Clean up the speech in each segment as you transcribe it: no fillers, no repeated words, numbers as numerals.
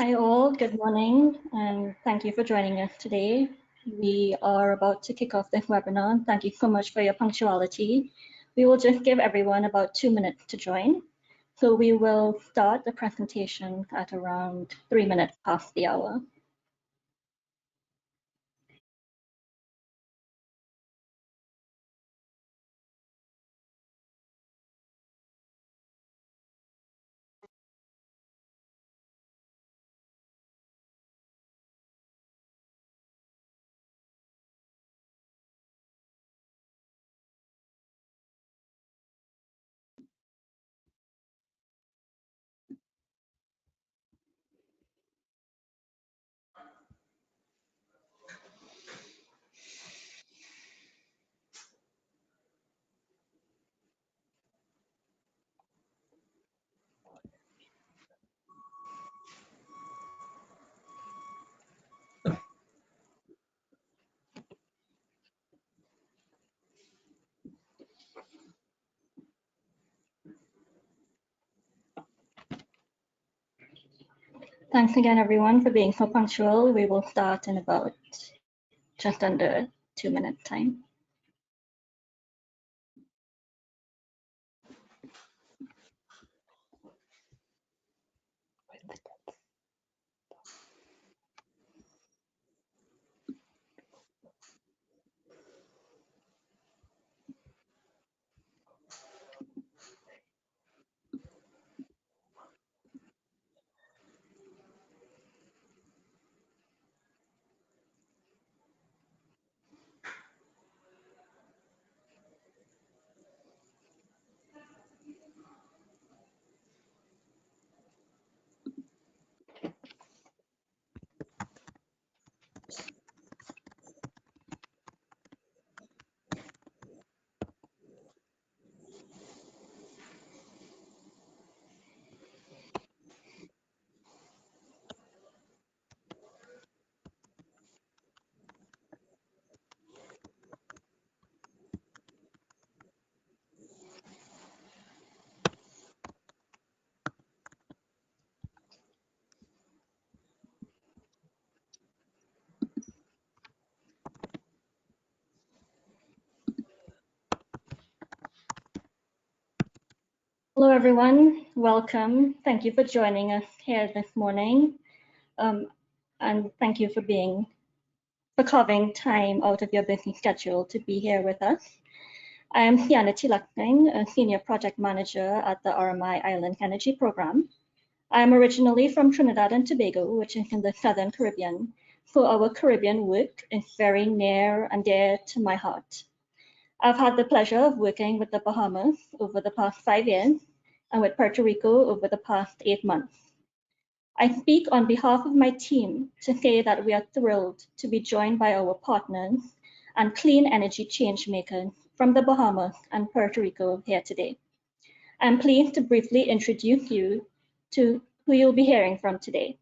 Hi all, good morning, and thank you for joining us today. We are about to kick off this webinar. Thank you so much for your punctuality. We will just give everyone about 2 minutes to join. So we will start the presentation at around 3 minutes past the hour. Thanks again, everyone, for being so punctual. We will start in about just under 2 minutes time. Hello, everyone. Welcome. Thank you for joining us here this morning. And thank you for carving time out of your busy schedule to be here with us. I am Rhianna Neely, a Senior Project Manager at the RMI Island Energy Program. I am originally from Trinidad and Tobago, which is in the Southern Caribbean, so our Caribbean work is very near and dear to my heart. I've had the pleasure of working with the Bahamas over the past 5 years and with Puerto Rico over the past 8 months. I speak on behalf of my team to say that we are thrilled to be joined by our partners and clean energy change makers from the Bahamas and Puerto Rico here today. I'm pleased to briefly introduce you to who you'll be hearing from today.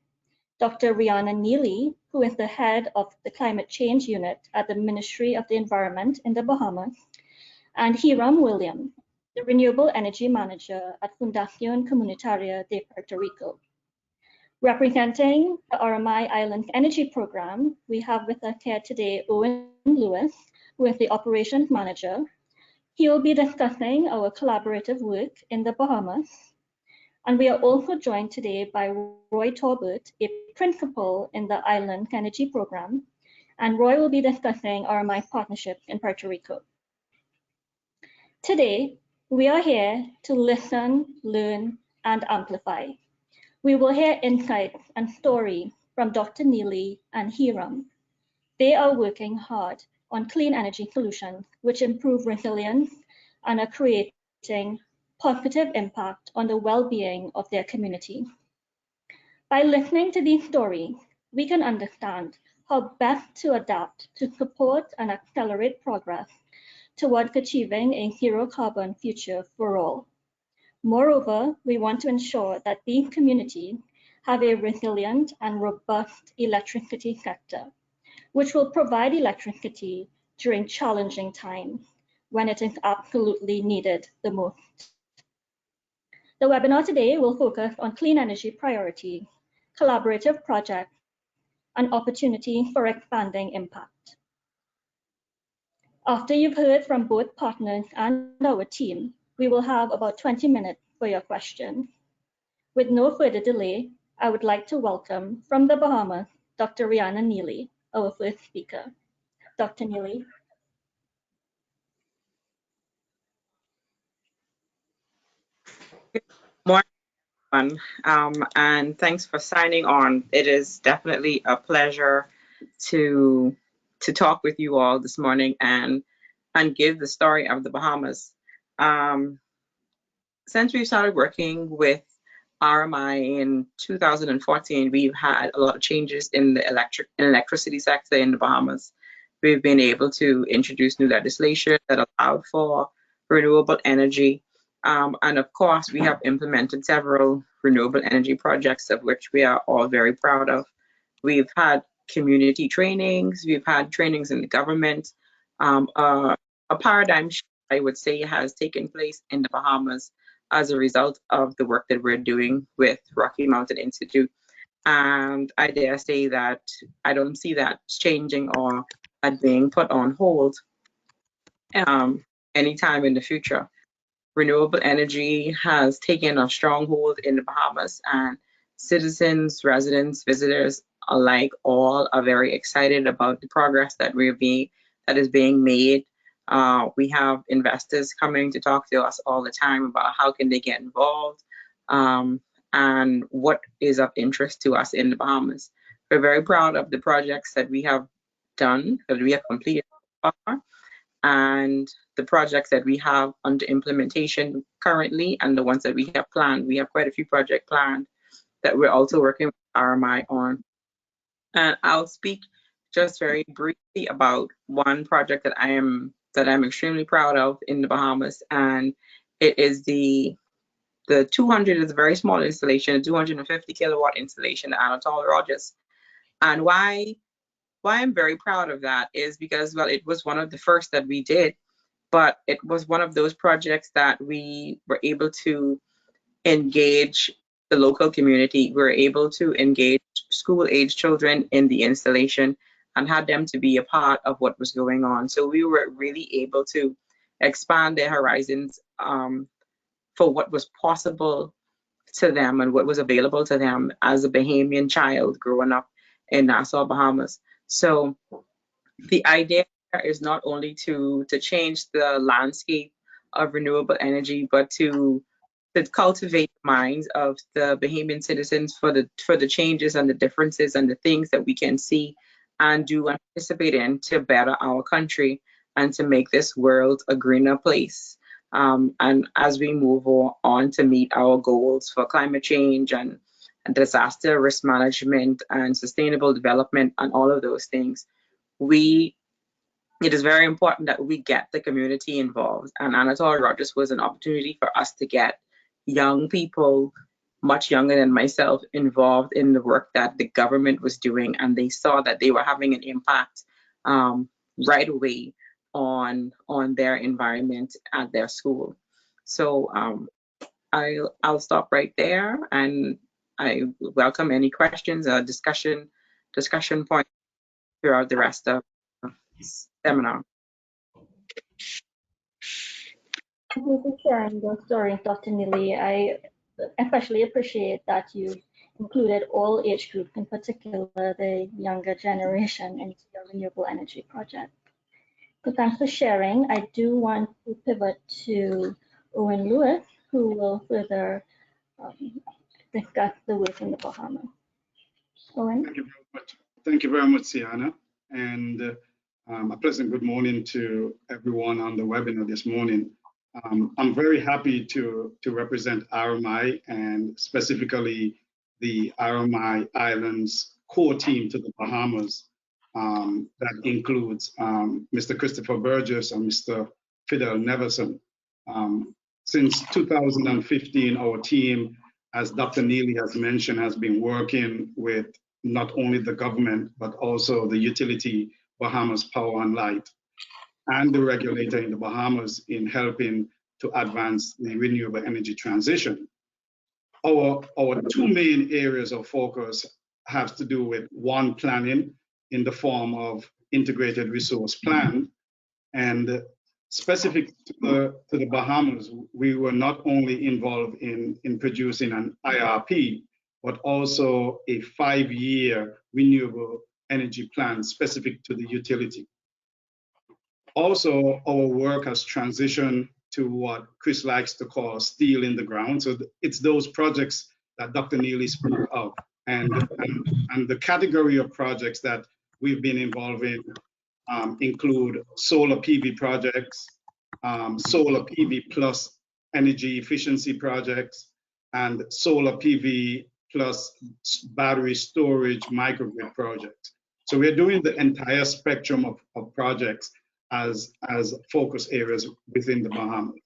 Dr. Rhianna Neely, who is the head of the Climate Change Unit at the Ministry of the Environment in the Bahamas, and Hiram Williams, the Renewable Energy Manager at Fundación Comunitaria de Puerto Rico. Representing the RMI Island Energy Program, we have with us here today Owen Lewis, who is the Operations Manager. He will be discussing our collaborative work in the Bahamas. And we are also joined today by Roy Torbert, a principal in the Island Energy Program. And Roy will be discussing RMI partnership in Puerto Rico. Today, we are here to listen, learn, and amplify. We will hear insights and stories from Dr. Neely and Hiram. They are working hard on clean energy solutions which improve resilience and are creating positive impact on the well-being of their community. By listening to these stories, we can understand how best to adapt to support and accelerate progress towards achieving a zero carbon future for all. Moreover, we want to ensure that these communities have a resilient and robust electricity sector, which will provide electricity during challenging times when it is absolutely needed the most. The webinar today will focus on clean energy priorities, collaborative project, and opportunity for expanding impact. After you've heard from both partners and our team, we will have about 20 minutes for your questions. With no further delay, I would like to welcome from the Bahamas, Dr. Rhianna Neely, our first speaker. Dr. Neely. Good morning, everyone, and thanks for signing on. It is definitely a pleasure to talk with you all this morning and give the story of the Bahamas. Since we started working with RMI in 2014, we've had a lot of changes in the electricity sector in the Bahamas. We've been able to introduce new legislation that allowed for renewable energy. And of course, we have implemented several renewable energy projects, of which we are all very proud of. We've had community trainings, we've had trainings in the government. A paradigm shift, I would say, has taken place in the Bahamas as a result of the work that we're doing with Rocky Mountain Institute. And I dare say that I don't see that changing or being put on hold anytime in the future. Renewable energy has taken a stronghold in the Bahamas, and citizens, residents, visitors alike all are very excited about the progress that is being made. We have investors coming to talk to us all the time about how can they get involved and what is of interest to us in the Bahamas. We're very proud of the projects that we have done, that we have completed so far, and the projects that we have under implementation currently, and the ones that we have planned. We have quite a few projects planned that we're also working with RMI on. And I'll speak just very briefly about one project that I'm extremely proud of in the Bahamas, and it is the 200 is a very small installation, a 250 kilowatt installation at Anatole Rogers. And why I'm very proud of that is because, well, it was one of the first that we did, but it was one of those projects that we were able to engage the local community. We were able to engage school-age children in the installation and had them to be a part of what was going on. So we were really able to expand their horizons for what was possible to them and what was available to them as a Bahamian child growing up in Nassau, Bahamas. So the idea is not only to change the landscape of renewable energy, but to cultivate the minds of the Bahamian citizens for the changes and the differences and the things that we can see and do and participate in to better our country and to make this world a greener place. And as we move on to meet our goals for climate change and disaster risk management and sustainable development and all of those things, it is very important that we get the community involved. And Anatole Rogers was an opportunity for us to get young people, much younger than myself, involved in the work that the government was doing, and they saw that they were having an impact right away on their environment at their school. So I'll stop right there, and I welcome any questions or discussion points throughout the rest of the seminar. Thank you for sharing your story, Dr. Neely. I especially appreciate that you included all age groups, in particular the younger generation, into your renewable energy project. So thanks for sharing. I do want to pivot to Owen Lewis, who will further discuss the work in the Bahamas. Owen? Thank you very much. Thank you very much, Sienna. And a pleasant good morning to everyone on the webinar this morning. I'm very happy to represent RMI and specifically the RMI Islands core team to the Bahamas. That includes Mr. Christopher Burgess and Mr. Fidel Neverson. Since 2015, our team, as Dr. Neely has mentioned, has been working with not only the government, but also the utility Bahamas Power and Light and the regulator in the Bahamas in helping to advance the renewable energy transition. our two main areas of focus have to do with one, planning in the form of integrated resource plan, and specific to the Bahamas, we were not only involved in producing an IRP, but also a 5-year renewable energy plan specific to the utility. Also, our work has transitioned to what Chris likes to call steel in the ground. So it's those projects that Dr. Neely spoke of. And the category of projects that we've been involved in include solar PV projects, solar PV plus energy efficiency projects, and solar PV plus battery storage microgrid projects. So we're doing the entire spectrum of projects as focus areas within the Bahamas.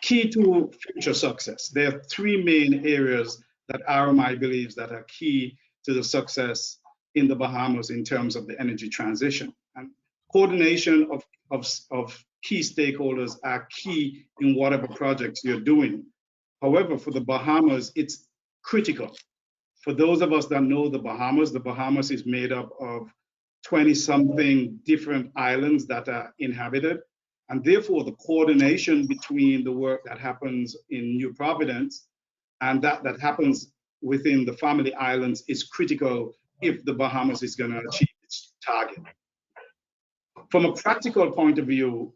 Key to future success. There are 3 main areas that RMI believes that are key to the success in the Bahamas in terms of the energy transition. And coordination of key stakeholders are key in whatever projects you're doing. However, for the Bahamas, it's critical. For those of us that know the Bahamas is made up of 20-something different islands that are inhabited. And therefore, the coordination between the work that happens in New Providence and that happens within the family islands is critical if the Bahamas is going to achieve its target. From a practical point of view,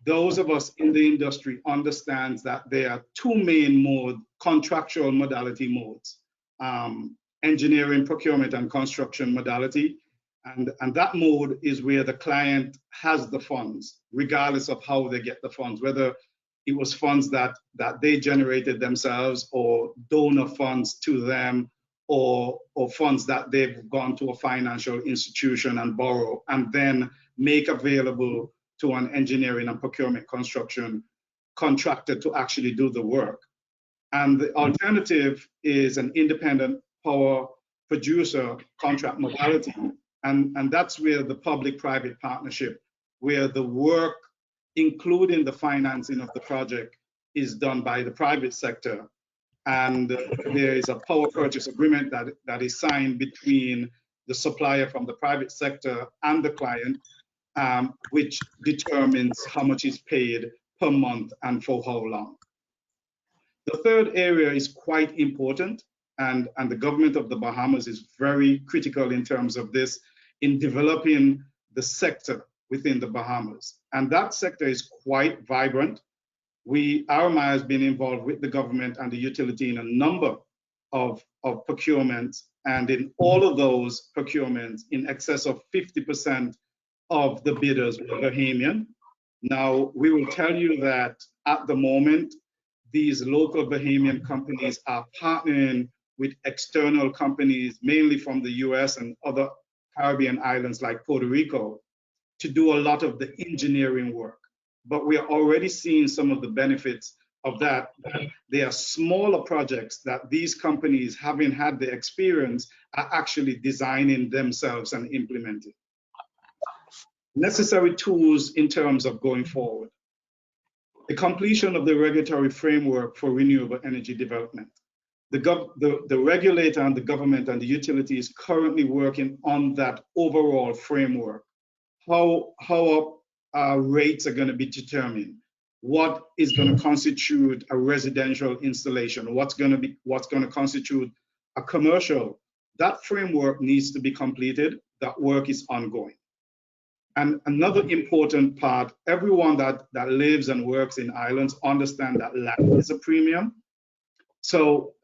those of us in the industry understand that there are 2 main contractual modality modes, engineering, procurement, and construction modality. And that mode is where the client has the funds, regardless of how they get the funds, whether it was funds that they generated themselves or donor funds to them or funds that they've gone to a financial institution and borrow and then make available to an engineering and procurement construction contractor to actually do the work. And the alternative is an independent power producer contract modality. And that's where the public-private partnership, where the work, including the financing of the project, is done by the private sector. And there is a power purchase agreement that is signed between the supplier from the private sector and the client, which determines how much is paid per month and for how long. The third area is quite important, and the government of the Bahamas is very critical in terms of this, in developing the sector within the Bahamas. And that sector is quite vibrant. RMI has been involved with the government and the utility in a number of procurements, and in all of those procurements, in excess of 50% of the bidders were Bahamian. Now, we will tell you that at the moment, these local Bahamian companies are partnering with external companies, mainly from the US and other Caribbean islands like Puerto Rico, to do a lot of the engineering work. But we are already seeing some of the benefits of that. There are smaller projects that these companies, having had the experience, are actually designing themselves and implementing. Necessary tools in terms of going forward. The completion of the regulatory framework for renewable energy development. The regulator and the government and the utility is currently working on that overall framework. How rates are going to be determined, what is going to constitute a residential installation, what's going to constitute a commercial. That framework needs to be completed. That work is ongoing. And another important part, everyone that lives and works in islands understand that land is a premium. So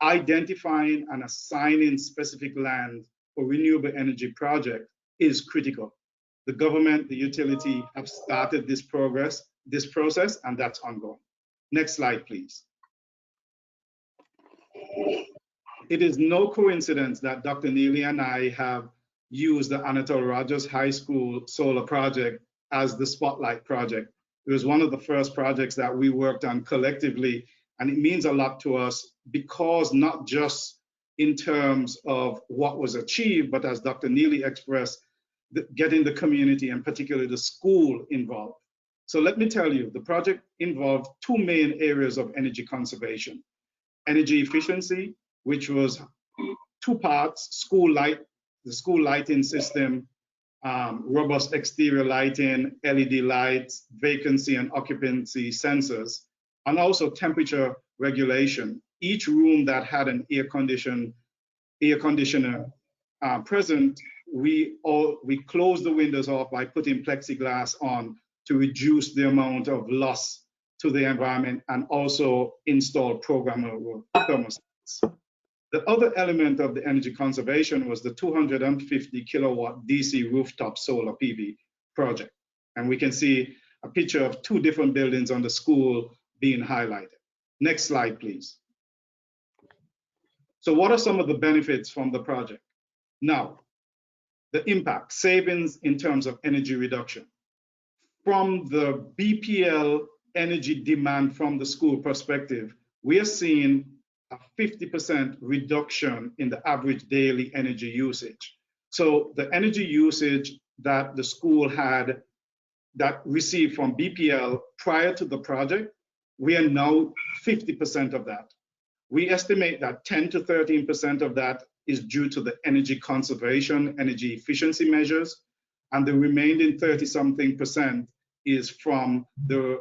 identifying and assigning specific land for renewable energy project is critical. The government, the utility have started this process, and that's ongoing. Next slide, please. It is no coincidence that Dr. Neely and I have used the Anatole Rogers High School solar project as the spotlight project. It was one of the first projects that we worked on collectively, and it means a lot to us because not just in terms of what was achieved, but as Dr. Neely expressed, getting the community and particularly the school involved. So let me tell you, the project involved 2 main areas of energy conservation. energy efficiency, which was 2 parts: the school lighting system, robust exterior lighting, LED lights, vacancy and occupancy sensors, and also temperature regulation. Each room that had an air conditioner present, we closed the windows off by putting plexiglass on to reduce the amount of loss to the environment, and also install programmable thermostats. The other element of the energy conservation was the 250 kilowatt DC rooftop solar PV project. And we can see a picture of 2 different buildings on the school being highlighted. Next slide, please. So what are some of the benefits from the project? Now, the impact, savings in terms of energy reduction. From the BPL energy demand from the school perspective, we are seeing a 50% reduction in the average daily energy usage. So the energy usage that the school had that received from BPL prior to the project, we are now 50% of that. We estimate that 10 to 13% of that is due to the energy conservation, energy efficiency measures, and the remaining 30-something% is from the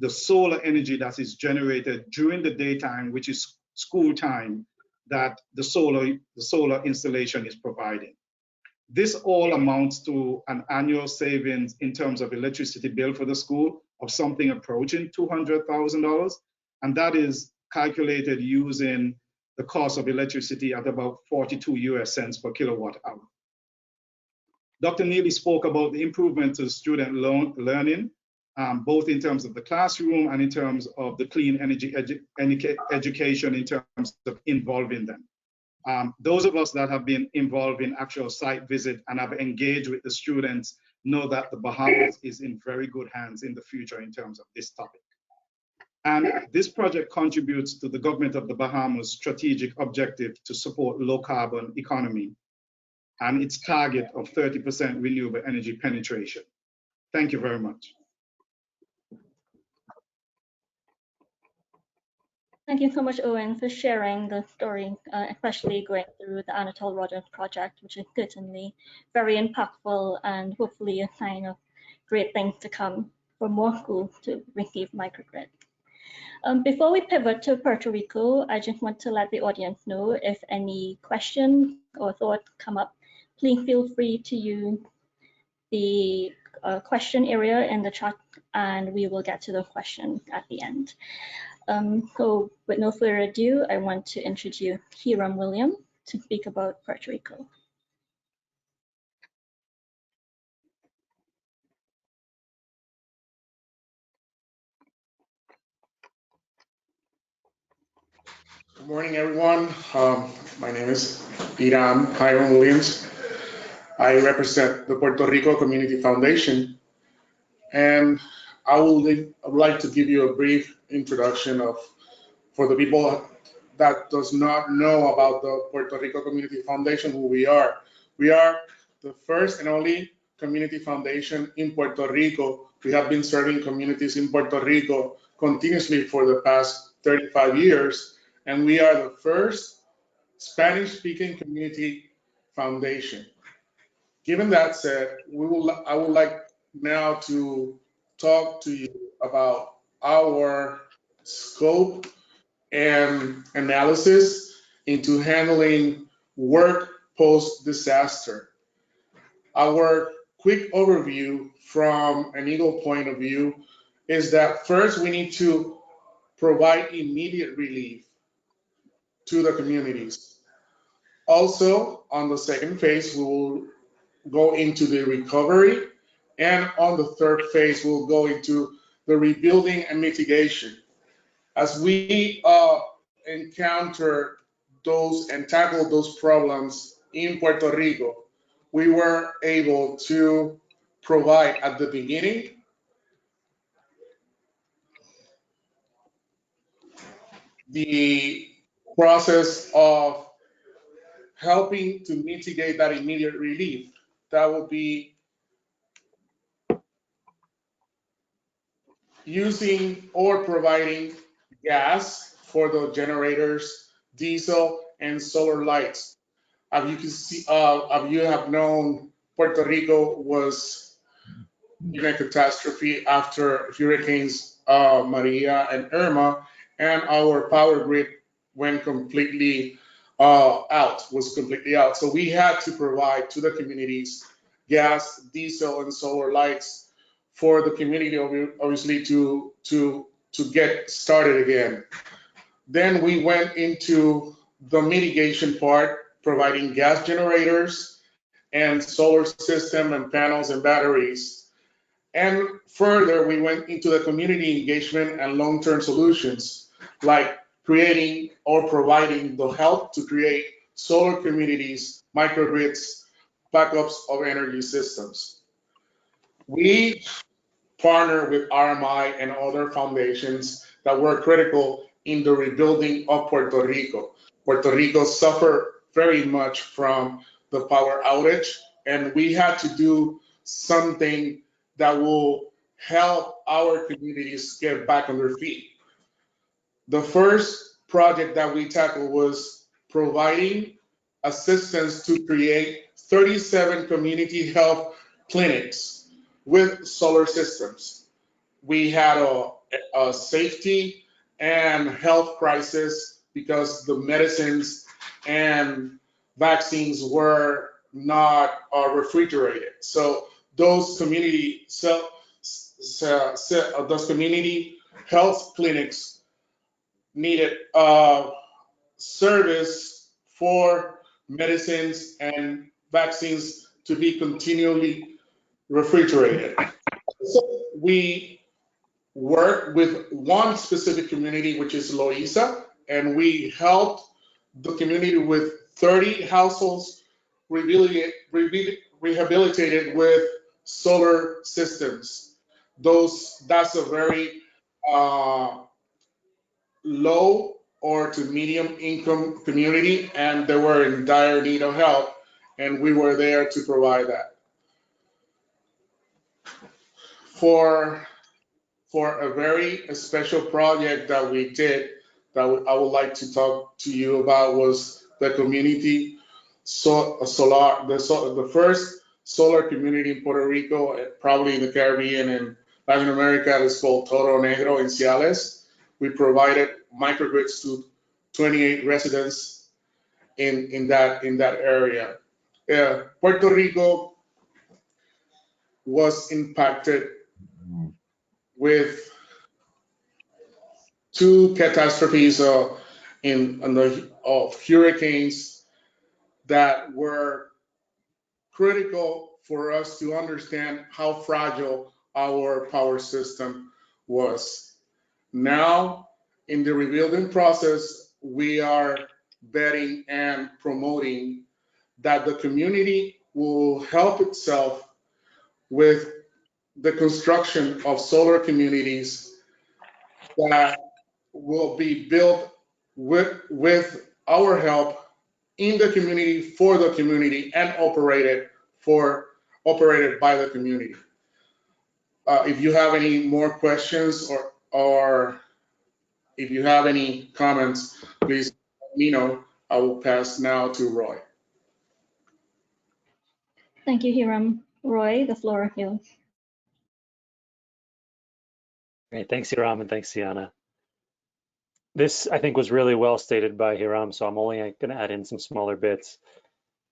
solar energy that is generated during the daytime, which is school time, that the solar installation is providing. This all amounts to an annual savings in terms of electricity bill for the school of something approaching $200,000, and that is calculated using the cost of electricity at about 42 US cents per kilowatt hour. Dr. Neely spoke about the improvement to student learning, both in terms of the classroom and in terms of the clean energy education in terms of involving them. Those of us that have been involved in actual site visit and have engaged with the students know that the Bahamas is in very good hands in the future in terms of this topic. And this project contributes to the government of the Bahamas' strategic objective to support low carbon economy and its target of 30% renewable energy penetration. Thank you very much. Thank you so much, Owen, for sharing the story, especially going through the Anatole project, which is certainly very impactful and hopefully a sign of great things to come for more schools to receive microgrid. Before we pivot to Puerto Rico, I just want to let the audience know if any questions or thoughts come up, please feel free to use the question area in the chat and we will get to the questions at the end. So with no further ado, I want to introduce Hiram Williams to speak about Puerto Rico. Good morning, everyone. My name is Hiram Williams. I represent the Puerto Rico Community Foundation, and I would like to give you a brief introduction for the people that does not know about the Puerto Rico Community Foundation, who we are. We are the first and only community foundation in Puerto Rico. We have been serving communities in Puerto Rico continuously for the past 35 years. And we are the first Spanish-speaking community foundation. Given that said, I would like now to talk to you about our scope and analysis into handling work post-disaster. Our quick overview from an Eagle point of view is that first we need to provide immediate relief to the communities. Also, on the second phase, we will go into the recovery, and on the third phase, we'll go into the rebuilding and mitigation. As we encounter those and tackle those problems in Puerto Rico, we were able to provide at the beginning the process of helping to mitigate that immediate relief. That would be using or providing gas for the generators, diesel, and solar lights. As you can see, as you have known, Puerto Rico was in a catastrophe after Hurricanes Maria and Irma, and our power grid went completely was completely out. So we had to provide to the communities gas, diesel, and solar lights for the community, obviously, to get started again. Then we went into the mitigation part, providing gas generators and solar system and panels and batteries. And further, we went into the community engagement and long-term solutions, like creating or providing the help to create solar communities, microgrids, backups of energy systems. We partner with RMI and other foundations that were critical in the rebuilding of Puerto Rico. Puerto Rico suffered very much from the power outage, and we had to do something that will help our communities get back on their feet. The first project that we tackled was providing assistance to create 37 community health clinics with solar systems. We had a safety and health crisis because the medicines and vaccines were not refrigerated. So those community those community health clinics needed service for medicines and vaccines to be continually refrigerated. So we worked with one specific community, which is Loíza, and we helped the community with 30 households rehabilitated with solar systems. That's a very low or to medium income community, and they were in dire need of help, and we were there to provide that. For a very special project that we did that I would like to talk to you about was the community the first solar community in Puerto Rico, probably in the Caribbean and Latin America. It's called Toro Negro in Ciales. We provided microgrids to 28 residents in that area. Puerto Rico was impacted with two catastrophes of hurricanes that were critical for us to understand how fragile our power system was. Now, in the rebuilding process, we are betting and promoting that the community will help itself with the construction of solar communities that will be built with our help in the community, for the community, and operated by the community. If you have any more questions or if you have any comments, please let me know. I will pass now to Roy. Thank you, Hiram. Roy, the floor is yours. Great, thanks Hiram, and thanks Rhianna. This, I think, was really well stated by Hiram, so I'm only going to add in some smaller bits.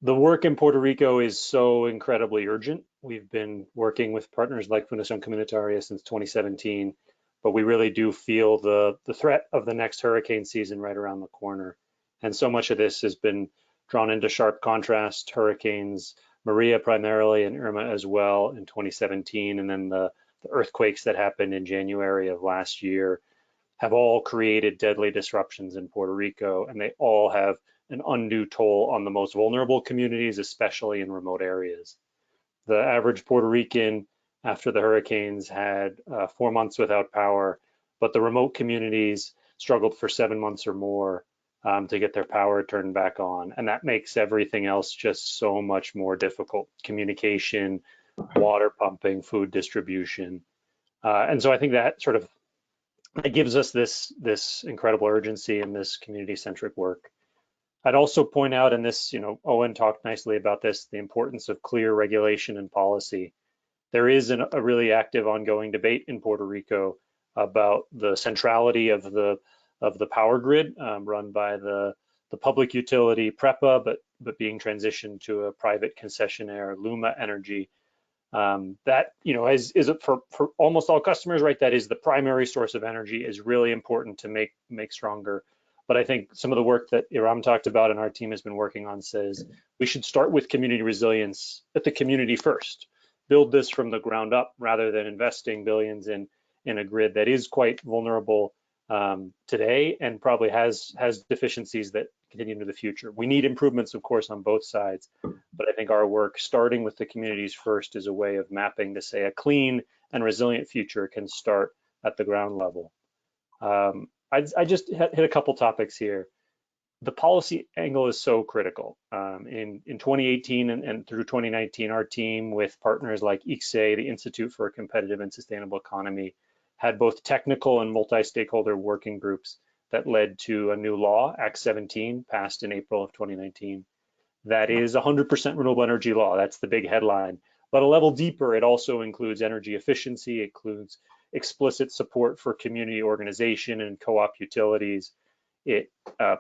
The work in Puerto Rico is so incredibly urgent. We've been working with partners like Fundación Comunitaria since 2017, but we really do feel the threat of the next hurricane season right around the corner. And so much of this has been drawn into sharp contrast. Hurricanes Maria primarily and Irma as well in 2017, and then the earthquakes that happened in January of last year have all created deadly disruptions in Puerto Rico, and they all have an undue toll on the most vulnerable communities, especially in remote areas. The average Puerto Rican after the hurricanes had 4 months without power, but the remote communities struggled for 7 months or more to get their power turned back on. And that makes everything else just so much more difficult. Communication, water pumping, food distribution. And so I think that sort of That gives us this incredible urgency in this community-centric work. I'd also point out, and this, Owen talked nicely about this, the importance of clear regulation and policy. There is a really active ongoing debate in Puerto Rico about the centrality of the power grid run by the public utility PREPA, but being transitioned to a private concessionaire, Luma Energy. That is for almost all customers, right? That is the primary source of energy, is really important to make stronger. But I think some of the work that Hiram talked about and our team has been working on says we should start with community resilience at the community first. Build this from the ground up rather than investing billions in a grid that is quite vulnerable today and probably has deficiencies that continue into the future. We need improvements, of course, on both sides, but I think our work, starting with the communities first, is a way of mapping to say a clean and resilient future can start at the ground level. I just hit a couple topics here. The policy angle is so critical. In 2018 and through 2019, our team with partners like ICSE, the Institute for a Competitive and Sustainable Economy, had both technical and multi-stakeholder working groups that led to a new law, Act 17, passed in April of 2019. That is 100% renewable energy law. That's the big headline. But a level deeper, it also includes energy efficiency, it includes explicit support for community organization and co-op utilities. It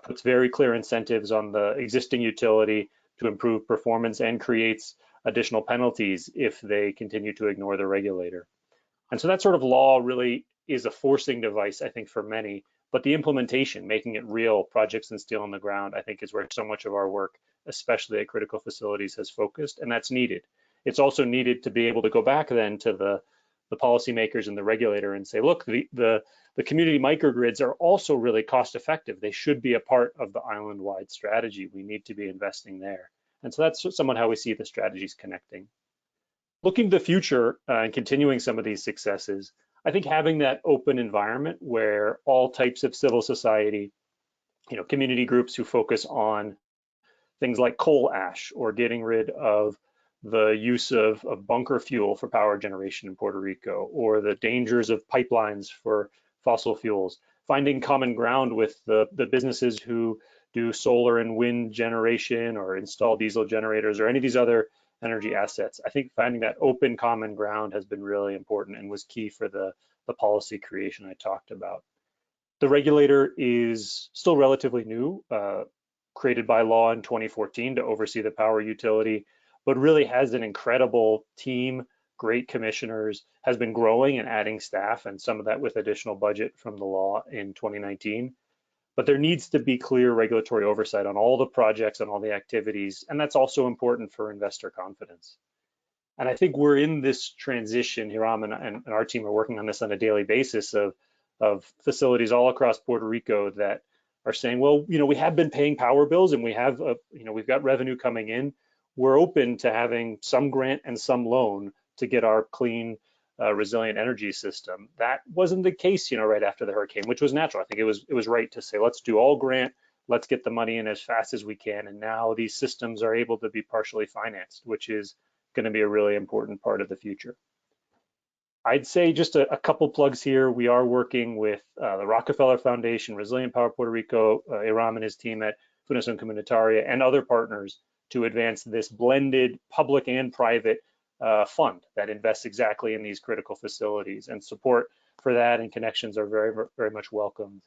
puts very clear incentives on the existing utility to improve performance and creates additional penalties if they continue to ignore the regulator. And so that sort of law really is a forcing device, I think, for many, but the implementation, making it real, projects and steel on the ground, I think is where so much of our work, especially at critical facilities, has focused, and that's needed. It's also needed to be able to go back then to the policymakers and the regulator and say, look, the community microgrids are also really cost effective. They should be a part of the island-wide strategy. We need to be investing there. And so that's somewhat how we see the strategies connecting. Looking to the future and continuing some of these successes, I think having that open environment where all types of civil society, community groups who focus on things like coal ash or getting rid of the use of bunker fuel for power generation in Puerto Rico, or the dangers of pipelines for fossil fuels, finding common ground with the businesses who do solar and wind generation or install diesel generators or any of these other energy assets. I think finding that open common ground has been really important and was key for the policy creation I talked about. The regulator is still relatively new, created by law in 2014 to oversee the power utility, but really has an incredible team, great commissioners, has been growing and adding staff, and some of that with additional budget from the law in 2019. But there needs to be clear regulatory oversight on all the projects and all the activities, and that's also important for investor confidence. And I think we're in this transition. Hiram and our team are working on this on a daily basis of facilities all across Puerto Rico that are saying, well, we have been paying power bills and we have, we've got revenue coming in. We're open to having some grant and some loan to get our clean, resilient energy system. That wasn't the case, right after the hurricane, which was natural. I think it was right to say, let's do all grant, let's get the money in as fast as we can. And now these systems are able to be partially financed, which is going to be a really important part of the future. I'd say just a couple plugs here. We are working with the Rockefeller Foundation, Resilient Power Puerto Rico, Hiram and his team at Fundación Comunitaria, and other partners to advance this blended public and private fund that invests exactly in these critical facilities, and support for that and connections are very, very much welcomed.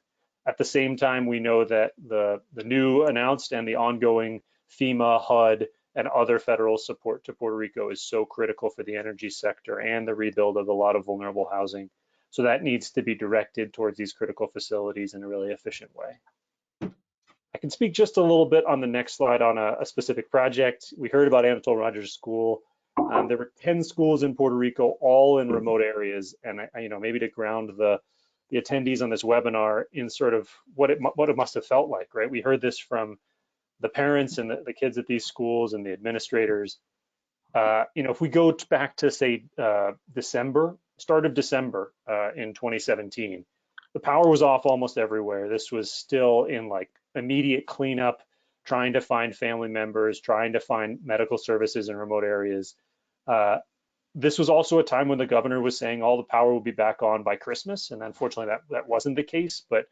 At the same time, we know that the new announced and the ongoing FEMA, HUD, and other federal support to Puerto Rico is so critical for the energy sector and the rebuild of a lot of vulnerable housing. So that needs to be directed towards these critical facilities in a really efficient way. I can speak just a little bit on the next slide on a specific project. We heard about Anatole Rogers School. There were 10 schools in Puerto Rico, all in remote areas. And maybe to ground the attendees on this webinar in sort of what it must have felt like, right? We heard this from the parents and the kids at these schools and the administrators. If we go back to say start of December in 2017, the power was off almost everywhere. This was still in like immediate cleanup, trying to find family members, trying to find medical services in remote areas. This was also a time when the governor was saying all the power will be back on by Christmas, and unfortunately that wasn't the case. But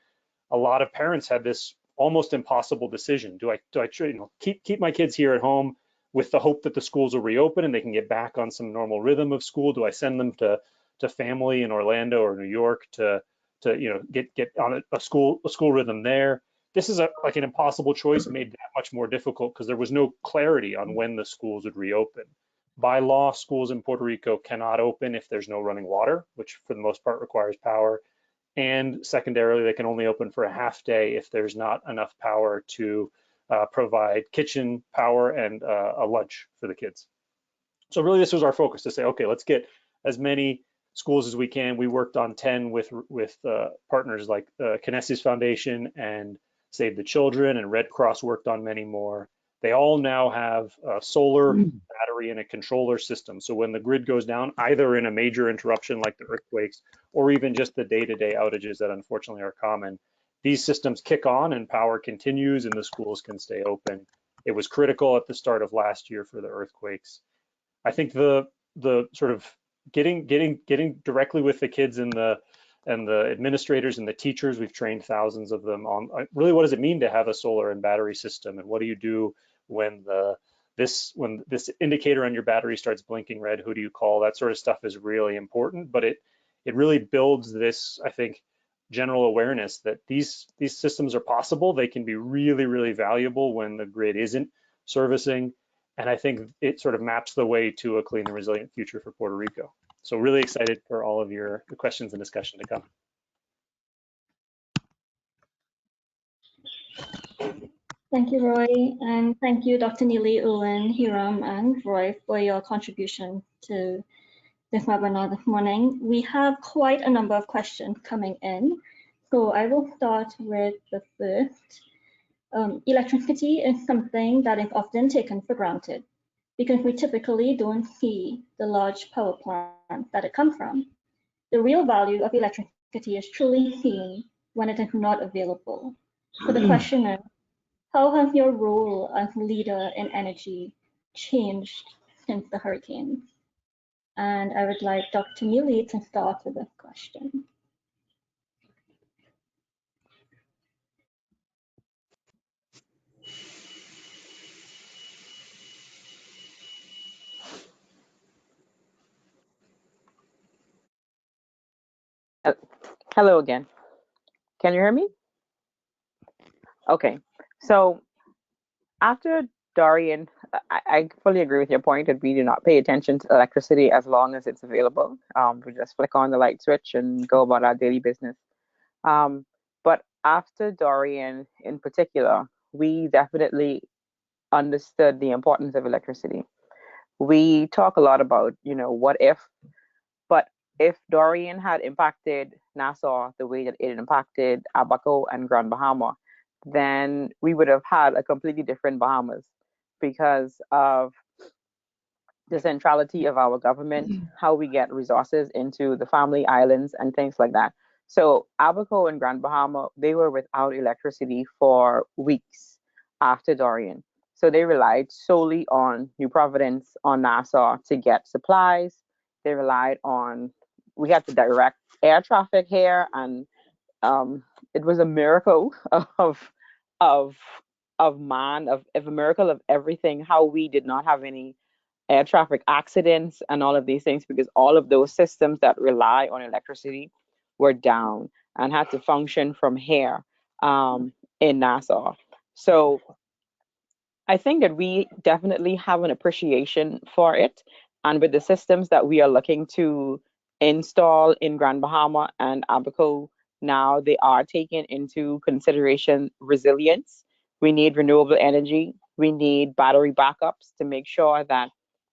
a lot of parents had this almost impossible decision: do I keep my kids here at home with the hope that the schools will reopen and they can get back on some normal rhythm of school? Do I send them to family in Orlando or New York to get on a school rhythm there? This is like an impossible choice, made that much more difficult because there was no clarity on when the schools would reopen. By law, schools in Puerto Rico cannot open if there's no running water, which for the most part requires power. And secondarily, they can only open for a half day if there's not enough power to provide kitchen power and a lunch for the kids. So really, this was our focus, to say, okay, let's get as many schools as we can. We worked on 10 with partners like Kinesis Foundation and Save the Children, and Red Cross worked on many more. They all now have a solar battery and a controller system. So when the grid goes down, either in a major interruption like the earthquakes, or even just the day-to-day outages that unfortunately are common, these systems kick on and power continues and the schools can stay open. It was critical at the start of last year for the earthquakes. I think the sort of getting directly with the kids and the administrators and the teachers, we've trained thousands of them on really what does it mean to have a solar and battery system, and what do you do when this indicator on your battery starts blinking red? Who do you call? That sort of stuff is really important, but it really builds this, I think, general awareness that these systems are possible. They can be really, really valuable when the grid isn't servicing, and I think it sort of maps the way to a clean and resilient future for Puerto Rico. So really excited for all of the questions and discussion to come. Thank you, Roy, and thank you, Dr. Neely, Owen, Hiram, and Roy for your contribution to this webinar this morning. We have quite a number of questions coming in, so I will start with the first. Electricity is something that is often taken for granted because we typically don't see the large power plants that it comes from. The real value of electricity is truly seen when it is not available. So the question is, how has your role as leader in energy changed since the hurricane? And I would like Dr. Neely to start with this question. Hello again. Can you hear me? Okay. So after Dorian, I fully agree with your point that we do not pay attention to electricity as long as it's available. We just flick on the light switch and go about our daily business. But after Dorian in particular, we definitely understood the importance of electricity. We talk a lot about, what if, but if Dorian had impacted Nassau the way that it impacted Abaco and Grand Bahama, then we would have had a completely different Bahamas because of the centrality of our government, how we get resources into the family islands and things like that. So Abaco and Grand Bahama, they were without electricity for weeks after Dorian. So they relied solely on New Providence, on Nassau to get supplies. They relied on, we had to direct air traffic here, and it was a miracle of man, of a miracle of everything, how we did not have any air traffic accidents and all of these things, because all of those systems that rely on electricity were down and had to function from here in Nassau. So I think that we definitely have an appreciation for it. And with the systems that we are looking to install in Grand Bahama and Abaco, now they are taking into consideration resilience. We need renewable energy. We need battery backups to make sure that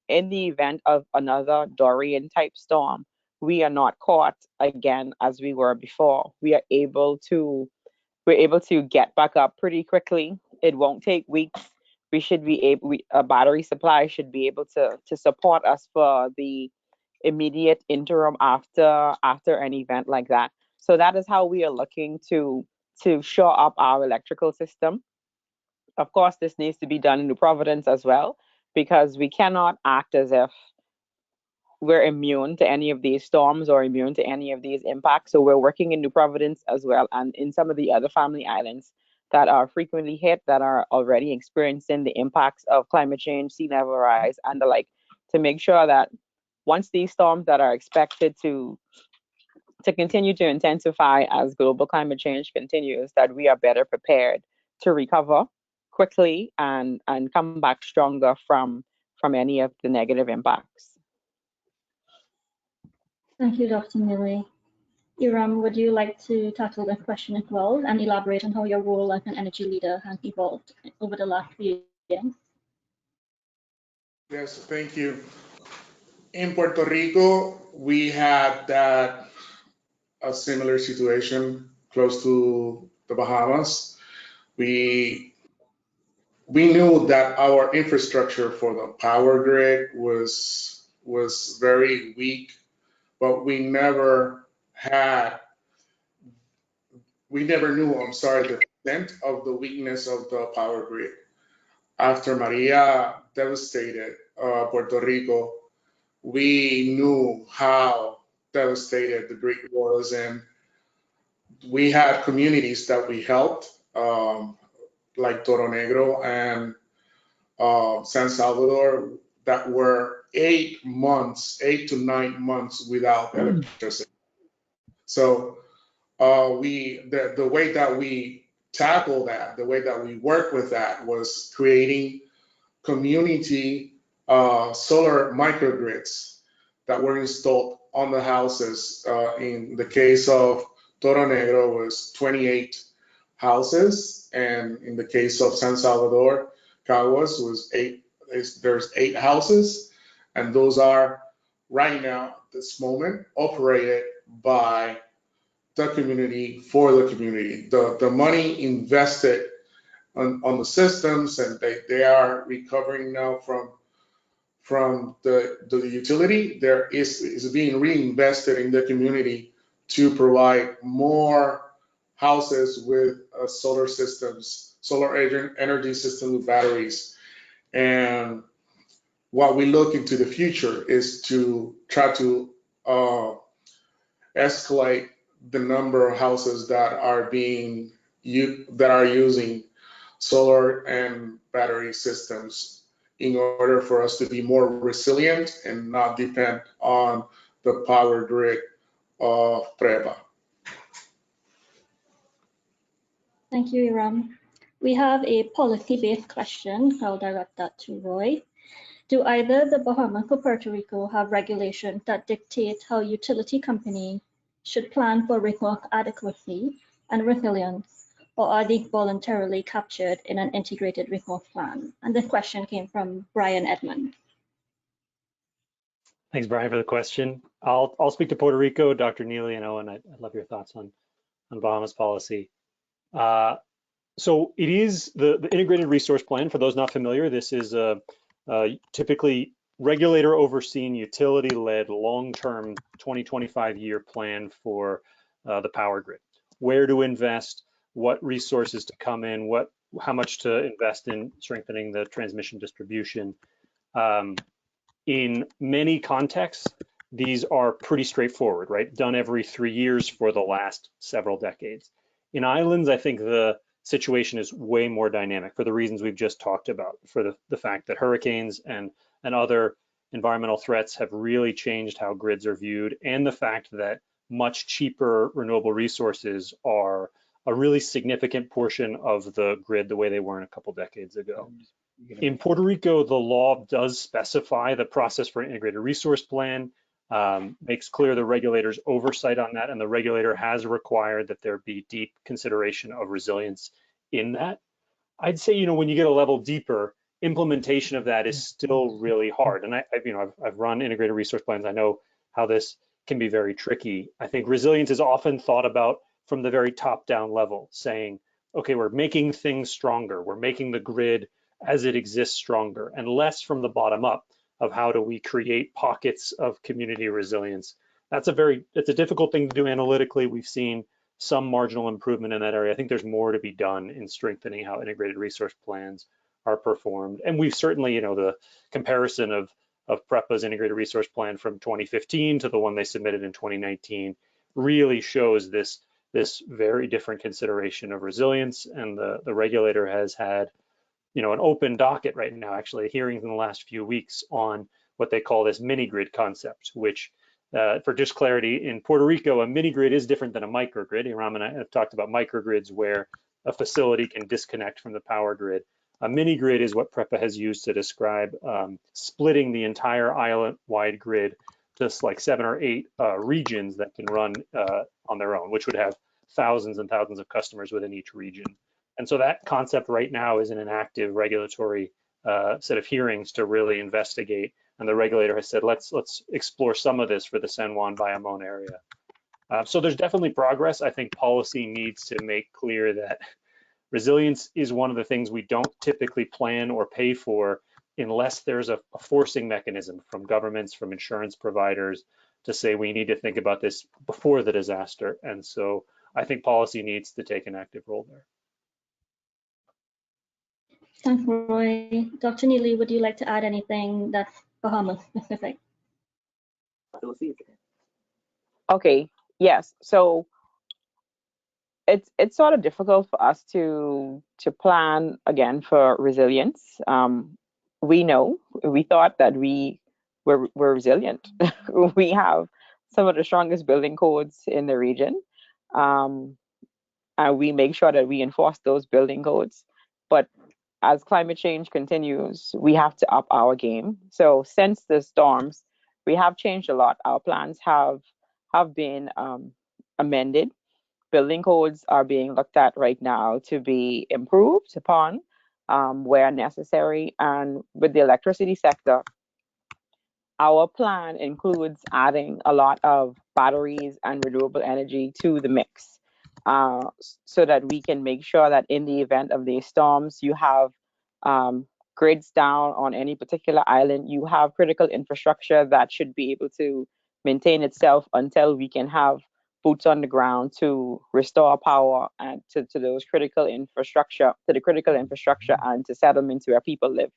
in the event of another Dorian type storm, we are not caught again as we were before. We're able to get back up pretty quickly. It won't take weeks. We should be able, a battery supply should be able to support us for the immediate interim after an event like that. So that is how we are looking to shore up our electrical system. Of course, this needs to be done in New Providence as well, because we cannot act as if we're immune to any of these storms or immune to any of these impacts. So we're working in New Providence as well, and in some of the other family islands that are frequently hit, that are already experiencing the impacts of climate change, sea level rise, and the like, to make sure that once these storms that are expected to continue to intensify as global climate change continues, that we are better prepared to recover quickly and come back stronger from any of the negative impacts. Thank you, Dr. Neely. Hiram, would you like to tackle the question as well and elaborate on how your role as an energy leader has evolved over the last few years? Yes, thank you. In Puerto Rico, we had a similar situation close to the Bahamas. We knew that our infrastructure for the power grid was very weak, but we never knew, the extent of the weakness of the power grid. After Maria devastated Puerto Rico, we knew how devastated the grid was, and we had communities that we helped, like Toro Negro and San Salvador, that were 8 to 9 months without electricity. So the way that we tackle that, the way that we work with that, was creating community solar microgrids that were installed on the houses. In the case of Toro Negro, was 28 houses, and in the case of San Salvador, Caguas, was there's 8 houses, and those are right now at this moment operated by the community for the community. The money invested on the systems, and they are recovering now from the utility. There is being reinvested in the community to provide more houses with solar systems, solar energy systems with batteries. And what we look into the future is to try to escalate the number of houses that are using solar and battery systems, in order for us to be more resilient and not depend on the power grid of PREPA. Thank you, Hiram. We have a policy-based question. I'll direct that to Roy. Do either the Bahamas or Puerto Rico have regulations that dictate how utility companies should plan for resource adequacy and resilience, or are these voluntarily captured in an integrated resource plan? And this question came from Brian Edmond. Thanks, Brian, for the question. I'll speak to Puerto Rico. Dr. Neely and Owen, I'd love your thoughts on Bahamas policy. So it is the integrated resource plan. For those not familiar, this is a typically regulator overseen, utility-led, long-term 20-25 year plan for the power grid. Where to invest, what resources to come in, how much to invest in strengthening the transmission distribution. In many contexts, these are pretty straightforward, right? Done every 3 years for the last several decades. In islands, I think the situation is way more dynamic for the reasons we've just talked about, for the fact that hurricanes and other environmental threats have really changed how grids are viewed, and the fact that much cheaper renewable resources are a really significant portion of the grid the way they weren't a couple decades ago. In Puerto Rico, the law does specify the process for an integrated resource plan, makes clear the regulator's oversight on that, and the regulator has required that there be deep consideration of resilience in that. I'd say, when you get a level deeper, implementation of that is still really hard. And I've run integrated resource plans. I know how this can be very tricky. I think resilience is often thought about from the very top-down level, saying, okay, we're making things stronger. We're making the grid as it exists stronger, and less from the bottom up of how do we create pockets of community resilience. That's a difficult thing to do analytically. We've seen some marginal improvement in that area. I think there's more to be done in strengthening how integrated resource plans are performed. And we've certainly, the comparison of of PREPA's Integrated Resource Plan from 2015 to the one they submitted in 2019 really shows this very different consideration of resilience. And the regulator has had, an open docket right now, actually hearings in the last few weeks on what they call this mini grid concept, which for just clarity, in Puerto Rico, a mini grid is different than a microgrid. Hiram and I have talked about microgrids where a facility can disconnect from the power grid. A mini grid is what PREPA has used to describe splitting the entire island-wide grid to like 7 or 8 regions that can run on their own, which would have thousands and thousands of customers within each region. And so that concept right now is in an active regulatory set of hearings to really investigate. And the regulator has said, let's explore some of this for the San Juan Bayamón area. So there's definitely progress. I think policy needs to make clear that resilience is one of the things we don't typically plan or pay for unless there's a forcing mechanism from governments, from insurance providers to say we need to think about this before the disaster. And so I think policy needs to take an active role there. Thanks, Roy. Dr. Neely, would you like to add anything that's Bahamas specific? Okay, yes. So it's sort of difficult for us to plan again for resilience. We thought that we're resilient. We have some of the strongest building codes in the region, and we make sure that we enforce those building codes. But as climate change continues, we have to up our game. So since the storms, we have changed a lot. Our plans have been amended. Building codes are being looked at right now to be improved upon where necessary. And with the electricity sector, our plan includes adding a lot of batteries and renewable energy to the mix, so that we can make sure that in the event of these storms, you have grids down on any particular island, you have critical infrastructure that should be able to maintain itself until we can have boots on the ground to restore power and to those critical infrastructure, and to settlements where people live.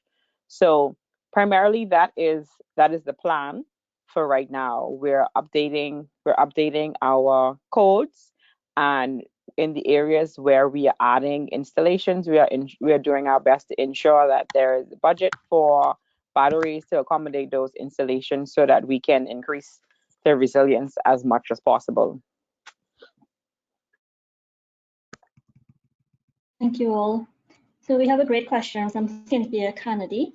So primarily that is the plan for right now. We're updating our codes, and in the areas where we are adding installations, we are doing our best to ensure that there is a budget for batteries to accommodate those installations so that we can increase their resilience as much as possible. Thank you all. So we have a great question from Cynthia Kennedy.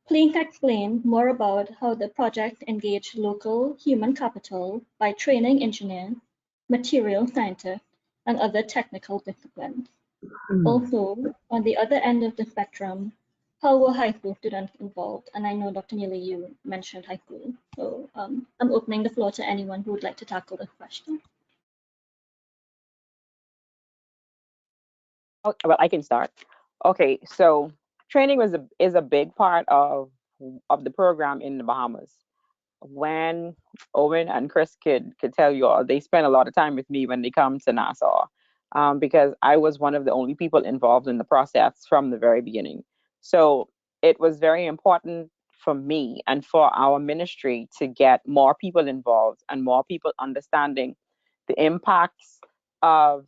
Please explain more about how the project engaged local human capital by training engineers, material scientists, and other technical disciplines. Also, on the other end of the spectrum, how were high school students involved? And I know, Dr. Neely, you mentioned high school. So I'm opening the floor to anyone who would like to tackle this question. Oh, well, I can start. Okay, so training is a big part of the program in the Bahamas. When Owen and Chris could tell you all, they spend a lot of time with me when they come to Nassau, because I was one of the only people involved in the process from the very beginning. So it was very important for me and for our ministry to get more people involved and more people understanding the impacts of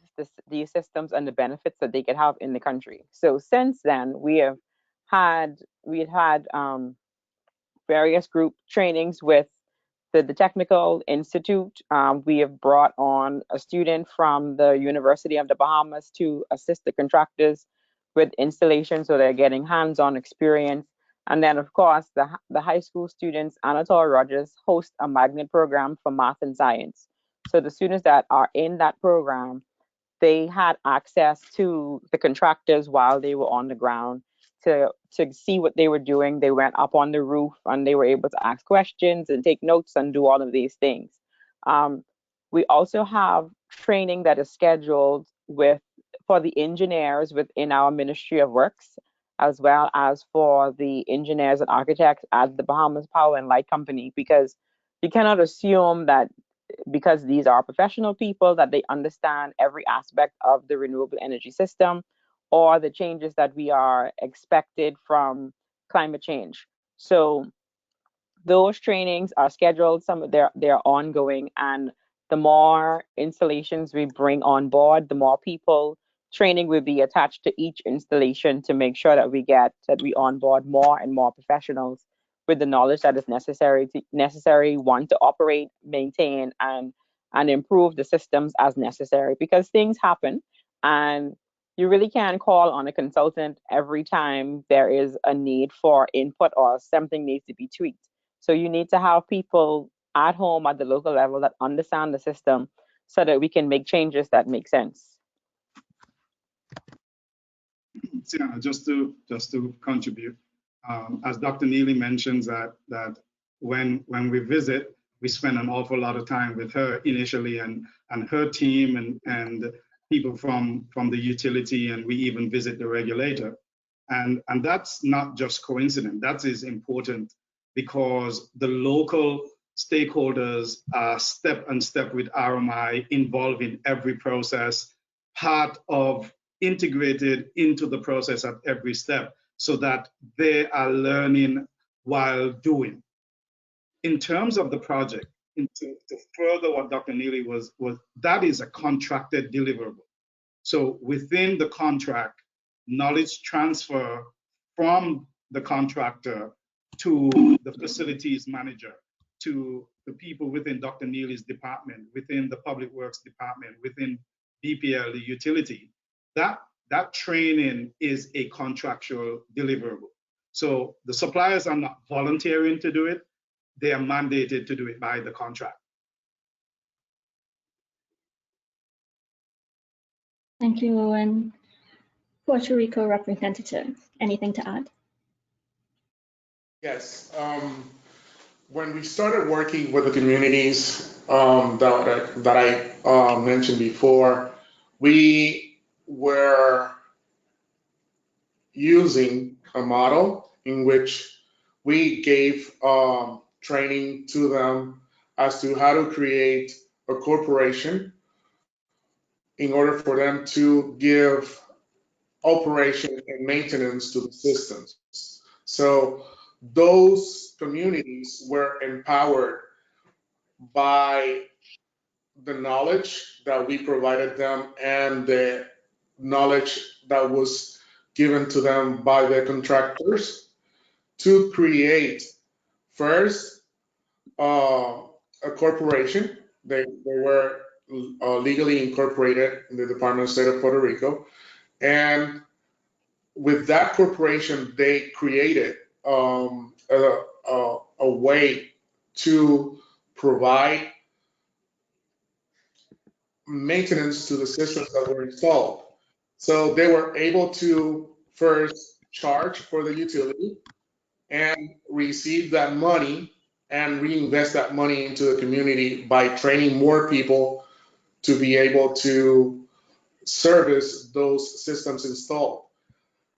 these systems and the benefits that they could have in the country. So since then, we had various group trainings with the Technical Institute. We have brought on a student from the University of the Bahamas to assist the contractors with installation, so they're getting hands-on experience. And then, of course, the high school students, Anatole Rogers, host a magnet program for math and science. So the students that are in that program, they had access to the contractors while they were on the ground to see what they were doing. They went up on the roof and they were able to ask questions and take notes and do all of these things. We also have training that is scheduled for the engineers within our Ministry of Works, as well as for the engineers and architects at the Bahamas Power and Light Company, because you cannot assume that because these are professional people that they understand every aspect of the renewable energy system or the changes that we are expected from climate change. So those trainings are scheduled, they're ongoing, and the more installations we bring on board, the more people training will be attached to each installation to make sure that we onboard more and more professionals with the knowledge that is necessary one to operate, maintain, and improve the systems as necessary, because things happen and you really can't call on a consultant every time there is a need for input or something needs to be tweaked. So you need to have people at home at the local level that understand the system so that we can make changes that make sense. Yeah, just to contribute, as Dr. Neely mentions that when we visit, we spend an awful lot of time with her initially and her team and people from the utility, and we even visit the regulator. And that's not just coincident. That is important because the local stakeholders are step with RMI, involved in every process, part of integrated into the process at every step, so that they are learning while doing. In terms of the project, to further what Dr. Neely was that is a contracted deliverable. So within the contract, knowledge transfer from the contractor to the facilities manager, to the people within Dr. Neely's department, within the public works department, within BPL, the utility, that training is a contractual deliverable. So the suppliers are not volunteering to do it, they are mandated to do it by the contract. Thank you, Owen. Puerto Rico representative, anything to add? Yes. When we started working with the communities that I mentioned before, we were using a model in which we gave training to them as to how to create a corporation in order for them to give operation and maintenance to the systems. So those communities were empowered by the knowledge that we provided them and the knowledge that was given to them by the contractors to create first a corporation. They were legally incorporated in the Department of State of Puerto Rico, and with that corporation, they created a way to provide maintenance to the systems that were installed. So they were able to first charge for the utility and receive that money and reinvest that money into the community by training more people to be able to service those systems installed.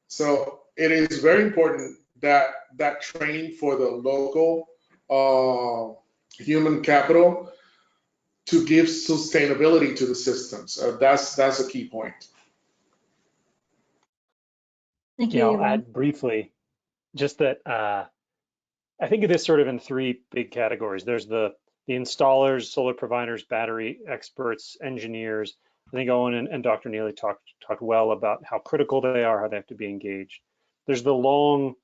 So it is very important that that training for the local human capital to give sustainability to the systems. That's a key point. Thank Yeah, you. I'll add briefly just that I think of this sort of in three big categories. There's the installers, solar providers, battery experts, engineers. I think Owen and Dr. Neely talked well about how critical they are, how they have to be engaged. There's the long,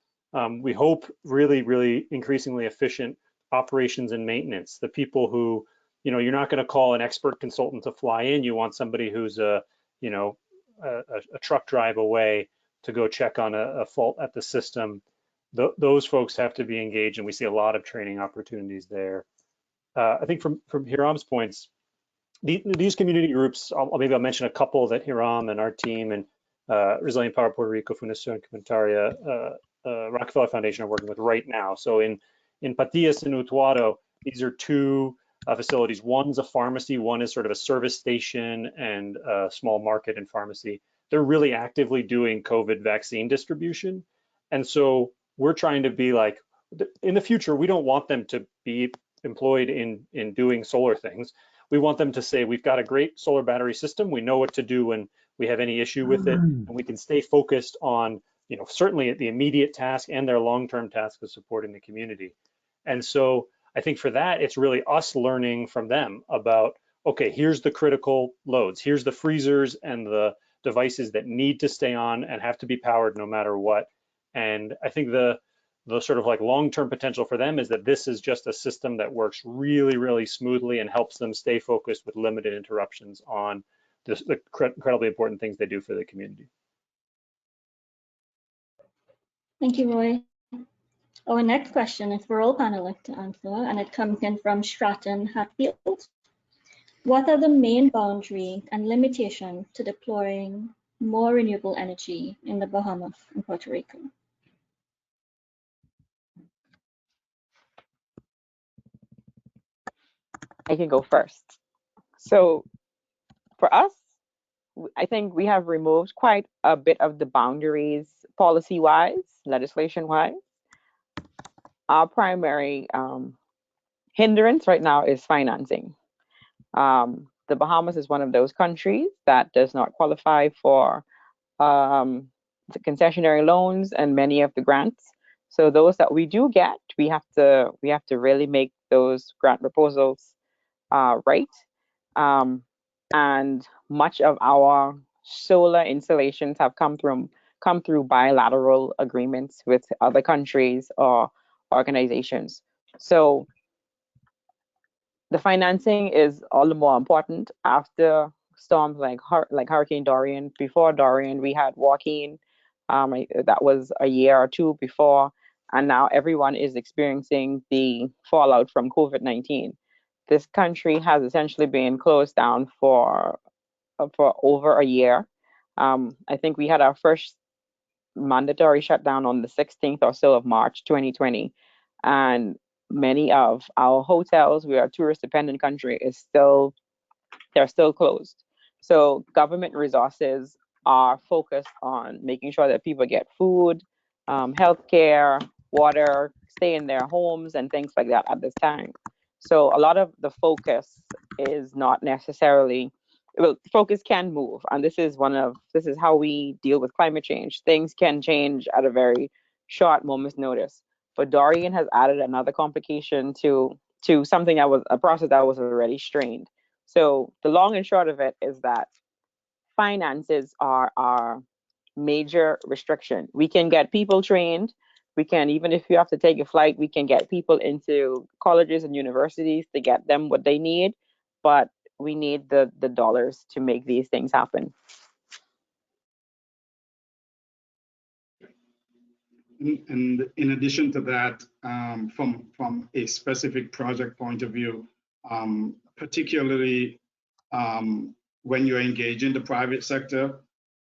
we hope really increasingly efficient operations and maintenance. The people who, you're not going to call an expert consultant to fly in. You want somebody who's a truck drive away to go check on a fault at the system. Those folks have to be engaged, and we see a lot of training opportunities there. I think from Hiram's points, these community groups, maybe I'll mention a couple that Hiram and our team and Resilient Power Puerto Rico, Fundación, Comunitaria, Rockefeller Foundation are working with right now. So in Patillas and Utuado, these are two facilities. One's a pharmacy, one is sort of a service station and a small market and pharmacy. They're really actively doing COVID vaccine distribution. And so we're trying to be like, in the future, we don't want them to be employed in doing solar things. We want them to say, we've got a great solar battery system. We know what to do when we have any issue with it, and we can stay focused on, certainly the immediate task and their long-term task of supporting the community. And so I think for that, it's really us learning from them about, okay, here's the critical loads, here's the freezers and the devices that need to stay on and have to be powered no matter what. And I think the sort of like long-term potential for them is that this is just a system that works really, really smoothly and helps them stay focused with limited interruptions on the incredibly important things they do for the community. Thank you, Roy. Our next question is for all panelists to answer, and it comes in from Stratton Hatfield. What are the main boundaries and limitations to deploying more renewable energy in the Bahamas and Puerto Rico? I can go first. So for us, I think we have removed quite a bit of the boundaries policy-wise, legislation-wise. Our primary hindrance right now is financing. The Bahamas is one of those countries that does not qualify for the concessionary loans and many of the grants. So those that we do get, we have to really make those grant proposals right. And much of our solar installations have come through bilateral agreements with other countries or organizations. So the financing is all the more important after storms like Hurricane Dorian. Before Dorian, we had Joaquin. That was a year or two before, and now everyone is experiencing the fallout from COVID-19. This country has essentially been closed down for over a year. I think we had our first mandatory shutdown on the 16th or so of March 2020, and many of our hotels, we are a tourist dependent country, they're still closed. So government resources are focused on making sure that people get food, healthcare, water, stay in their homes and things like that at this time. So a lot of the focus is not necessarily, well, focus can move, and this is how we deal with climate change. Things can change at a very short moment's notice. But Dorian has added another complication to something that was a process that was already strained. So the long and short of it is that finances are our major restriction. We can get people trained. We can, even if you have to take a flight, we can get people into colleges and universities to get them what they need, but we need the dollars to make these things happen. And in addition to that, from a specific project point of view, particularly when you're engaging the private sector,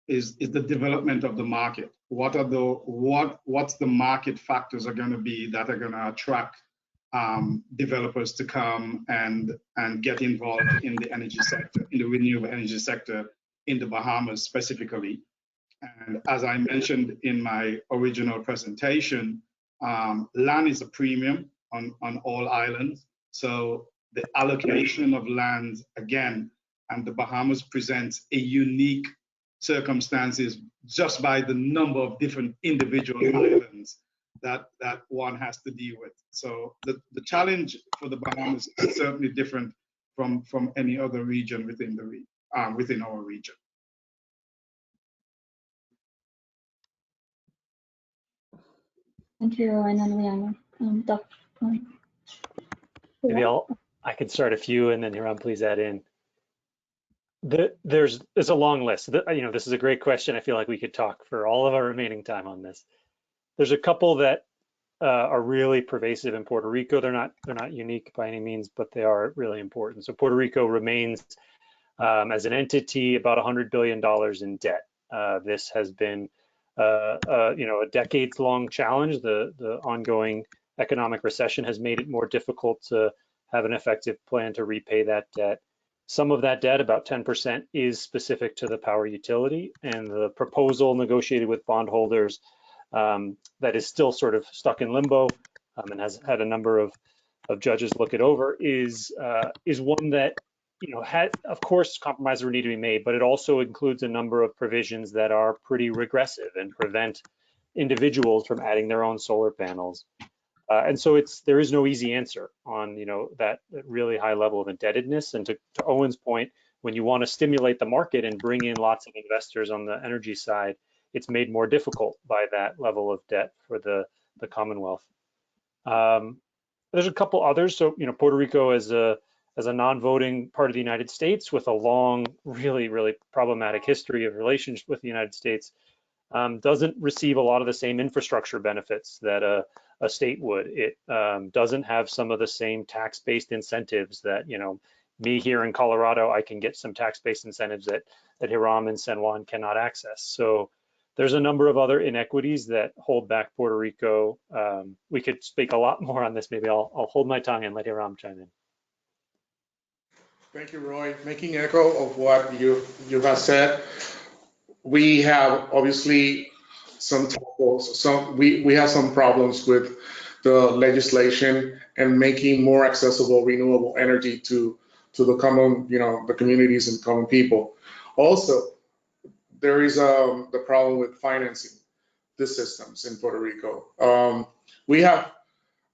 is the development of the market. What's the market factors are going to be that are going to attract developers to come and get involved in the energy sector, in the renewable energy sector in the Bahamas specifically. And as I mentioned in my original presentation, land is a premium on all islands. So the allocation of land, again, and the Bahamas presents a unique circumstances just by the number of different individual islands that one has to deal with. So the challenge for the Bahamas is certainly different from any other region within our region. Thank you, Owen and Rhianna. Dr. Maybe I could start a few, and then Hiram, please add in. There's a long list. This is a great question. I feel like we could talk for all of our remaining time on this. There's a couple that are really pervasive in Puerto Rico. They're not unique by any means, but they are really important. So Puerto Rico remains as an entity about $100 billion in debt. This has been a decades-long challenge. The ongoing economic recession has made it more difficult to have an effective plan to repay that debt. Some of that debt, about 10%, is specific to the power utility, and the proposal negotiated with bondholders that is still sort of stuck in limbo and has had a number of judges look it over is one that had, of course, compromises would need to be made, but it also includes a number of provisions that are pretty regressive and prevent individuals from adding their own solar panels. And so there is no easy answer on that really high level of indebtedness. And to Owen's point, when you want to stimulate the market and bring in lots of investors on the energy side, it's made more difficult by that level of debt for the Commonwealth. There's a couple others. So Puerto Rico as a non-voting part of the United States with a long, really, really problematic history of relations with the United States, doesn't receive a lot of the same infrastructure benefits that a state would. It doesn't have some of the same tax-based incentives that, me here in Colorado, I can get some tax-based incentives that Hiram and San Juan cannot access. So there's a number of other inequities that hold back Puerto Rico. We could speak a lot more on this. Maybe I'll hold my tongue and let Hiram chime in. Thank you, Roy. Making echo of what you have said, we have obviously we have some problems with the legislation and making more accessible renewable energy to the common, the communities and common people. Also, there is the problem with financing the systems in Puerto Rico. We have,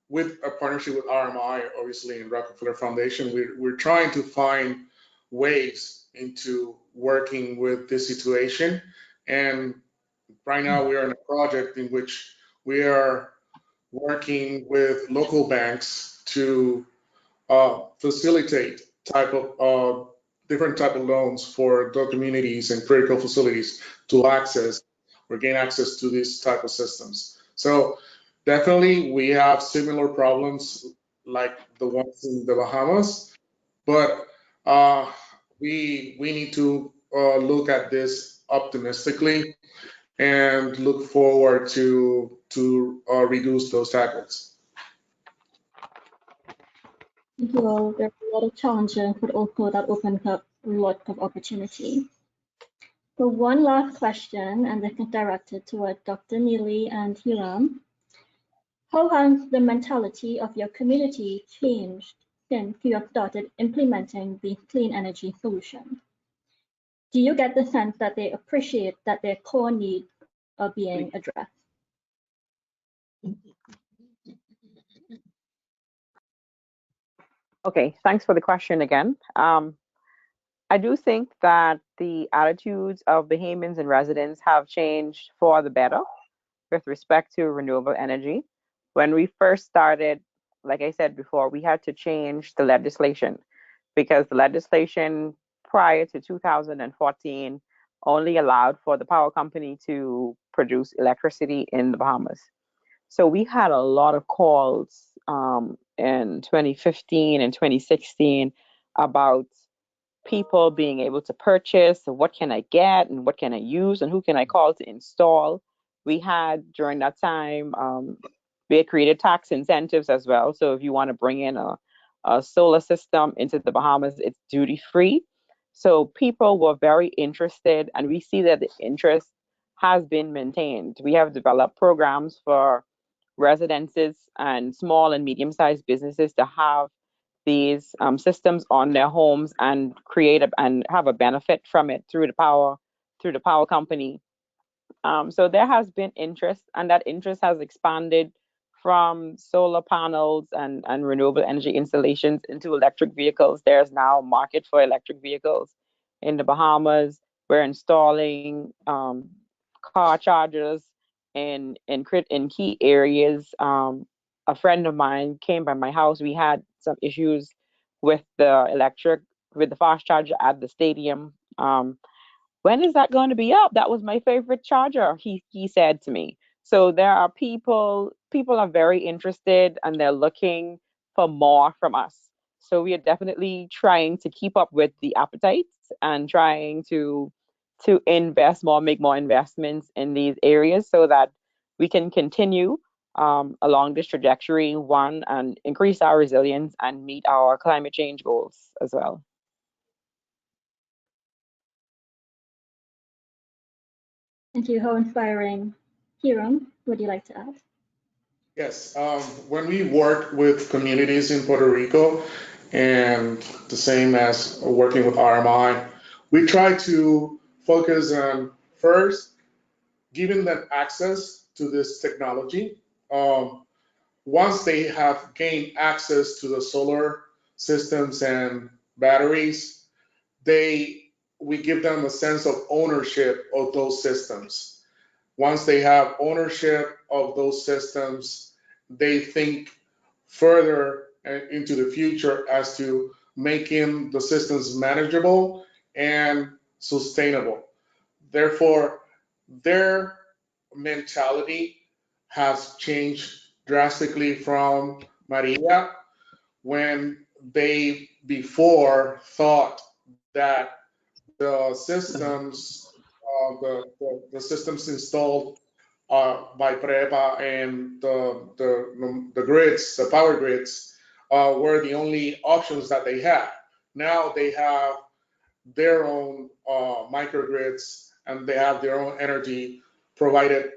with a partnership with RMI, obviously, and Rockefeller Foundation, we're trying to find ways into working with this situation. And right now we are in a project in which we are working with local banks to facilitate different type of loans for the communities and critical facilities to access or gain access to these type of systems. So definitely we have similar problems like the ones in the Bahamas, but we need to look at this optimistically and look forward to reduce those tackles. Thank you all. There are a lot of challenges, but also that opens up a lot of opportunity. So one last question, and this is directed toward Dr. Neely and Hiram. How has the mentality of your community changed since you have started implementing the clean energy solution? Do you get the sense that they appreciate that their core needs are being addressed? Okay, thanks for the question again. I do think that the attitudes of Bahamians and residents have changed for the better with respect to renewable energy. When we first started, like I said before, we had to change the legislation because the legislation prior to 2014 only allowed for the power company to produce electricity in the Bahamas. So we had a lot of calls in 2015 and 2016 about people being able to purchase, what can I get and what can I use and who can I call to install. We had during that time, we had created tax incentives as well. So if you want to bring in a solar system into the Bahamas, it's duty free. So people were very interested, and we see that the interest has been maintained. We have developed programs for residences and small and medium-sized businesses to have these systems on their homes and and have a benefit from it through the power company. So there has been interest, and that interest has expanded from solar panels and renewable energy installations into electric vehicles. There's now a market for electric vehicles in the Bahamas. We're installing car chargers in key areas. A friend of mine came by my house. We had some issues with the fast charger at the stadium. When is that going to be up? That was my favorite charger, he said to me. So there are people are very interested, and they're looking for more from us. So we are definitely trying to keep up with the appetite and trying to invest more, make more investments in these areas so that we can continue along this trajectory, one, and increase our resilience and meet our climate change goals as well. Thank you. How inspiring. Hiram, would you like to add? Yes, when we work with communities in Puerto Rico, and the same as working with RMI, we try to focus on first giving them access to this technology. once they have gained access to the solar systems and batteries, we give them a sense of ownership of those systems. Once they have ownership of those systems, they think further into the future as to making the systems manageable and sustainable. Therefore, their mentality has changed drastically from Maria, when they before thought that the systems, the systems installed by PREPA and the grids, the power grids, were the only options that they had. Now they have their own microgrids, and they have their own energy provided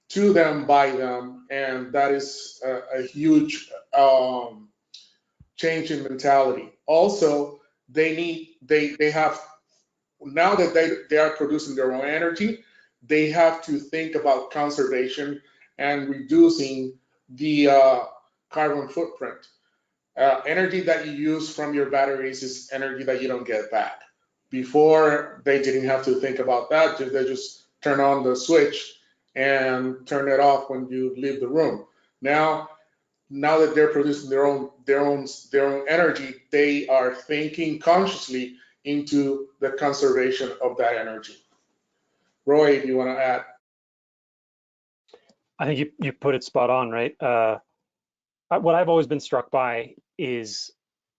to them by them, and that is a huge change in mentality. Also, they have, now that they are producing their own energy, they have to think about conservation and reducing the carbon footprint. Energy that you use from your batteries is energy that you don't get back. Before, they didn't have to think about that. They just turn on the switch and turn it off when you leave the room. Now that they're producing their own energy, they are thinking consciously into the conservation of that energy. Roy, do you want to add? I think you put it spot on, right? What I've always been struck by is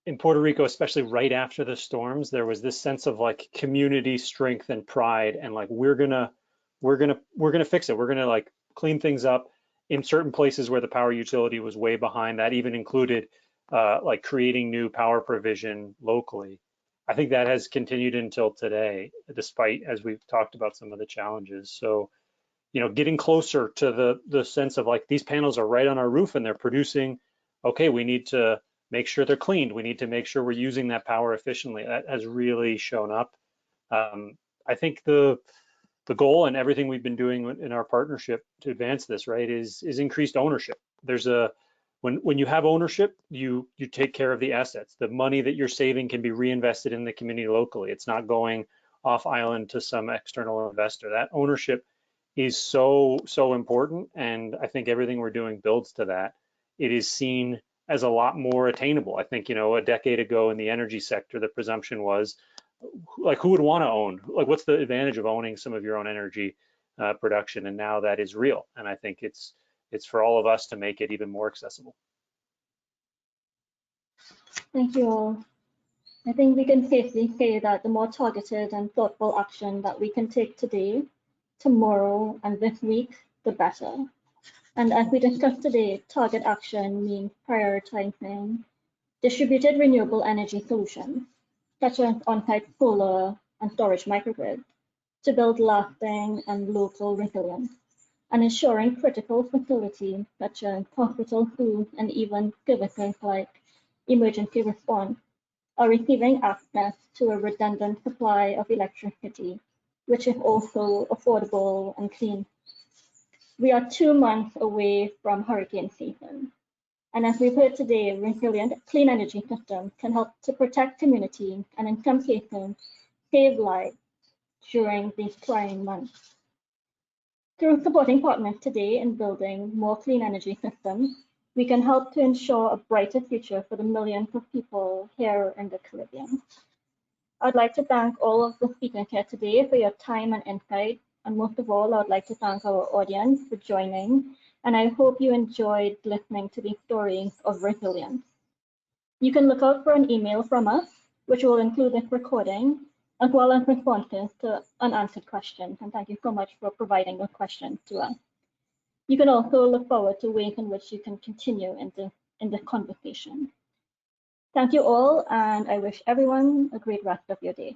in Puerto Rico, especially right after the storms, there was this sense of like community strength and pride, and like we're gonna fix it. We're gonna like clean things up. In certain places where the power utility was way behind, that even included like creating new power provision locally. I think that has continued until today, despite, as we've talked about, some of the challenges. So, you know, getting closer to the sense of like these panels are right on our roof and they're producing, okay, we need to make sure they're cleaned. We need to make sure we're using that power efficiently. That has really shown up. I think the goal and everything we've been doing in our partnership to advance this, right, is increased ownership. There's when you have ownership, you take care of the assets. The money that you're saving can be reinvested in the community locally. It's not going off island to some external investor. That ownership is so important, and I think everything we're doing builds to that. It is seen as a lot more attainable. I think, you know, a decade ago in the energy sector, the presumption was, like, who would want to own? Like, what's the advantage of owning some of your own energy production? And now that is real, and I think it's for all of us to make it even more accessible. Thank you all. I think we can safely say that the more targeted and thoughtful action that we can take today, tomorrow, and this week, the better. And as we discussed today, target action means prioritizing distributed renewable energy solutions, such as on-site solar and storage microgrids, to build lasting and local resilience, and ensuring critical facilities such as hospital, food, and even services like emergency response are receiving access to a redundant supply of electricity, which is also affordable and clean. We are 2 months away from hurricane season. And as we've heard today, resilient clean energy systems can help to protect communities and in some cases, save lives during these trying months. Through supporting partners today in building more clean energy systems, we can help to ensure a brighter future for the millions of people here in the Caribbean. I'd like to thank all of the speakers here today for your time and insight. And most of all, I'd like to thank our audience for joining. And I hope you enjoyed listening to these stories of resilience. You can look out for an email from us, which will include this recording, as well as responses to unanswered questions. And thank you so much for providing those questions to us. You can also look forward to ways in which you can continue in the conversation. Thank you all, and I wish everyone a great rest of your day.